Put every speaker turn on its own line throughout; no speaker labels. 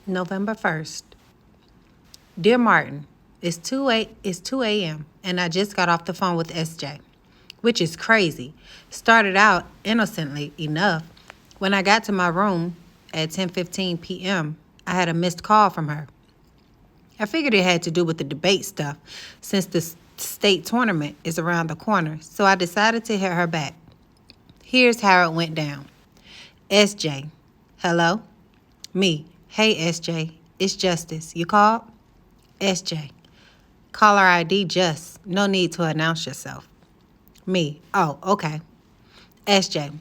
November 1st. Dear Martin, it's 2 a.m. and I just got off the phone with SJ, which is crazy. Started out innocently enough. When I got to my room at 10:15 p.m., I had a missed call from her. I figured it had to do with the debate stuff since the state tournament is around the corner, so I decided to hit her back. Here's how it went down. SJ, hello? Me, hey SJ, it's Justice. You called? SJ, caller ID Just. No need to announce yourself. Me, oh, okay. SJ,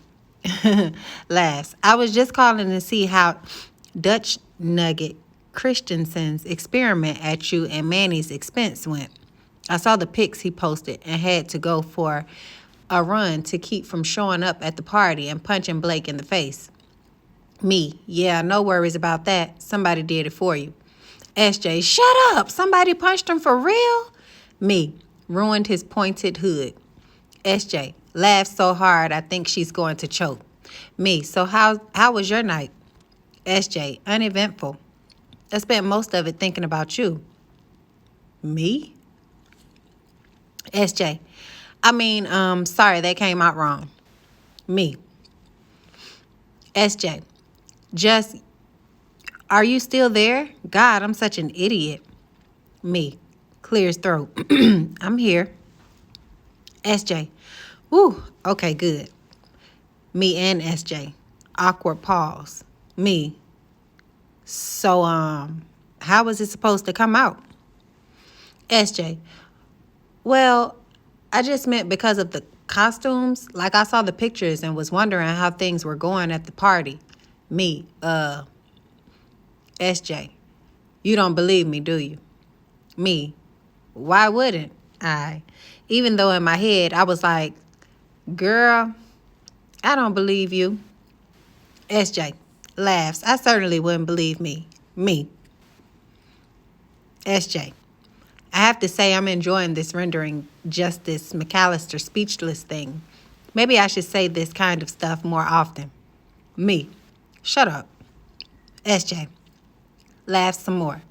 laughs. I was just calling to see how Dutch Nugget Christensen's experiment at you and Manny's expense went. I saw the pics he posted and had to go for a run to keep from showing up at the party and punching Blake in the face. Me, yeah, no worries about that. Somebody did it for you. SJ, shut up. Somebody punched him for real? Me, ruined his pointed hood. SJ, laughed so hard I think she's going to choke. Me, so how was your night? SJ, uneventful. I spent most of it thinking about you. Me? SJ, sorry, that came out wrong. Me. SJ, just, are you still there? God, I'm such an idiot. Me. Clears throat. I'm here. SJ. Whew. Okay, good. Me and SJ. Awkward pause. Me. So, how was it supposed to come out? SJ. Well, I just meant because of the costumes. Like I saw the pictures and was wondering how things were going at the party. Me. SJ. You don't believe me, do you? Me. Why wouldn't I? Even though in my head I was like, girl, I don't believe you. SJ laughs. I certainly wouldn't believe me. Me. SJ. I have to say I'm enjoying this rendering Justice McAllister speechless thing. Maybe I should say this kind of stuff more often. Me. Shut up. SJ. Laughs some more.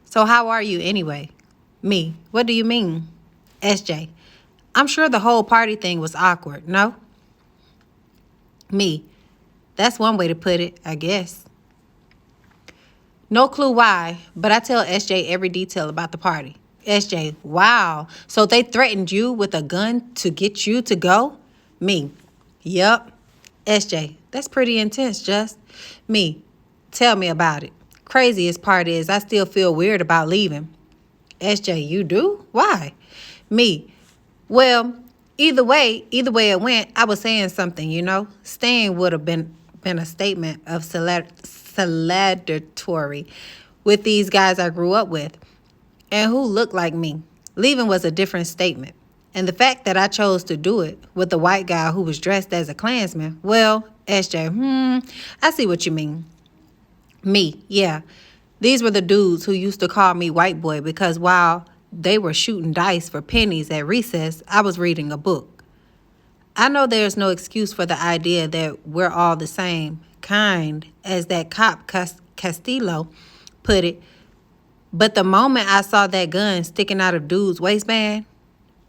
So how are you anyway? Me. What do you mean? SJ. I'm sure the whole party thing was awkward, no? Me. That's one way to put it, I guess. No clue why, but I tell SJ every detail about the party. SJ, wow. So they threatened you with a gun to get you to go? Me. Yup. SJ, that's pretty intense, Just. Me. Tell me about it. Craziest part is I still feel weird about leaving. SJ, you do? Why? Me. Well, either way it went, I was saying something, you know? Staying would have been a statement of celebratory with these guys I grew up with and who looked like me. Leaving was a different statement. And the fact that I chose to do it with a white guy who was dressed as a Klansman, well, SJ, I see what you mean. Me, yeah. These were the dudes who used to call me white boy because while they were shooting dice for pennies at recess, I was reading a book. I know there's no excuse for the idea that we're all the same kind, as that cop Castillo put it, but the moment I saw that gun sticking out of dude's waistband,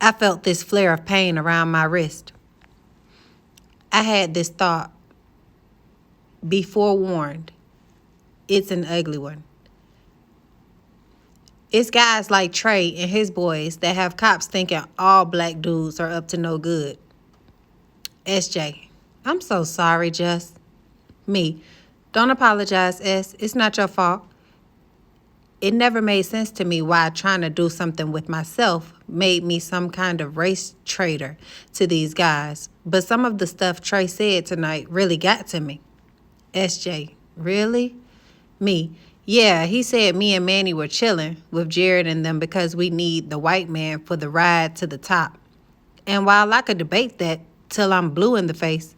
I felt this flare of pain around my wrist. I had this thought, be forewarned, it's an ugly one. It's guys like Trey and his boys that have cops thinking all black dudes are up to no good. SJ, I'm so sorry, Just. Me, don't apologize, S. It's not your fault. It never made sense to me why trying to do something with myself made me some kind of race traitor to these guys. But some of the stuff Trey said tonight really got to me. SJ, really? Me, yeah, he said me and Manny were chilling with Jared and them because we need the white man for the ride to the top. And while I could debate that till I'm blue in the face,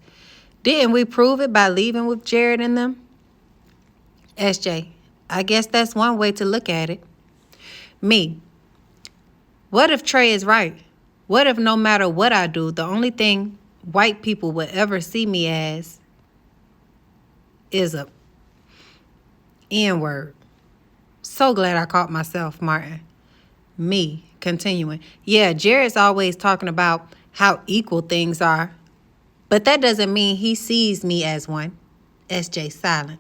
didn't we prove it by leaving with Jared and them? SJ, I guess that's one way to look at it. Me, what if Trey is right? What if no matter what I do, the only thing white people would ever see me as is a N-word. So glad I caught myself, Martin. Me, continuing. Yeah, Jared's always talking about how equal things are, but that doesn't mean he sees me as one. SJ silent.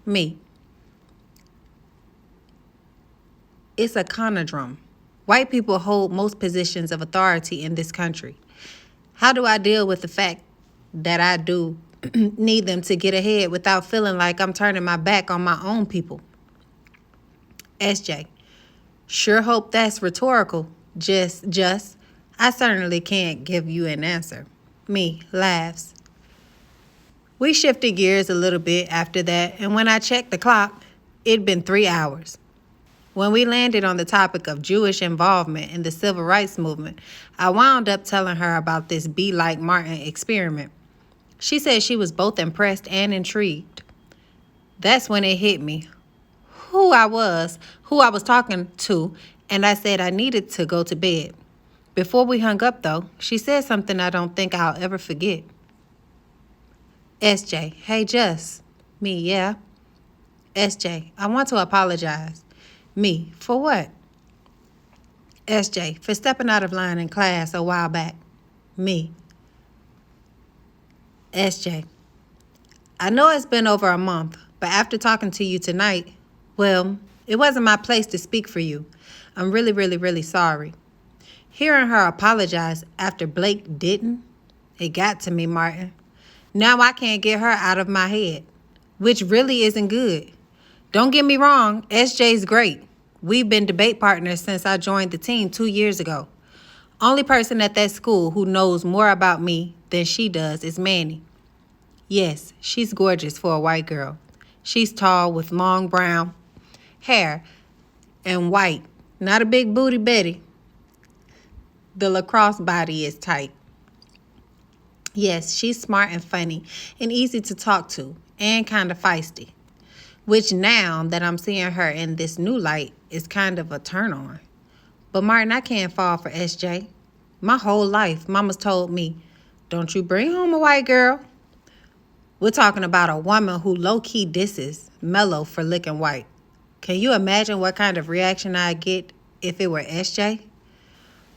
Me. It's a conundrum. White people hold most positions of authority in this country. How do I deal with the fact that I do need them to get ahead without feeling like I'm turning my back on my own people? SJ. Sure hope that's rhetorical. Just. I certainly can't give you an answer. Me laughs. We shifted gears a little bit after that, and when I checked the clock, it'd been 3 hours. When we landed on the topic of Jewish involvement in the civil rights movement, I wound up telling her about this Be Like Martin experiment. She said she was both impressed and intrigued. That's when it hit me who I was talking to, and I said I needed to go to bed. Before we hung up, though, she said something I don't think I'll ever forget. SJ, hey, Just. Me, yeah. SJ, I want to apologize. Me, for what? SJ, for stepping out of line in class a while back. Me. SJ, I know it's been over a month, but after talking to you tonight, well, it wasn't my place to speak for you. I'm really, really, really sorry. Hearing her apologize after Blake didn't, it got to me, Martin. Now I can't get her out of my head, which really isn't good. Don't get me wrong, SJ's great. We've been debate partners since I joined the team 2 years ago. Only person at that school who knows more about me than she does is Manny. Yes, she's gorgeous for a white girl. She's tall with long brown hair and white, not a big booty Betty. The lacrosse body is tight. Yes, she's smart and funny and easy to talk to and kind of feisty, which now that I'm seeing her in this new light is kind of a turn on. But Martin, I can't fall for SJ. My whole life, Mama's told me, don't you bring home a white girl. We're talking about a woman who low-key disses Mello for looking white. Can you imagine what kind of reaction I'd get if it were SJ?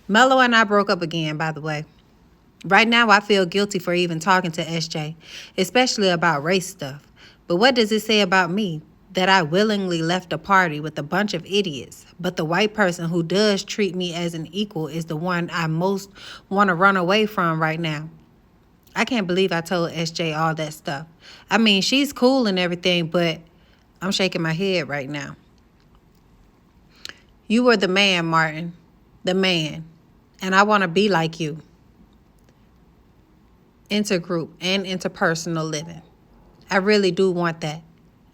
Mello and I broke up again, by the way. Right now, I feel guilty for even talking to SJ, especially about race stuff. But what does it say about me that I willingly left a party with a bunch of idiots, but the white person who does treat me as an equal is the one I most want to run away from right now? I can't believe I told SJ all that stuff. I mean, she's cool and everything, but I'm shaking my head right now. You were the man, Martin. The man. And I want to be like you. Intergroup and interpersonal living. I really do want that.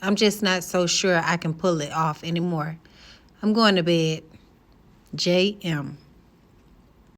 I'm just not so sure I can pull it off anymore. I'm going to bed. JM.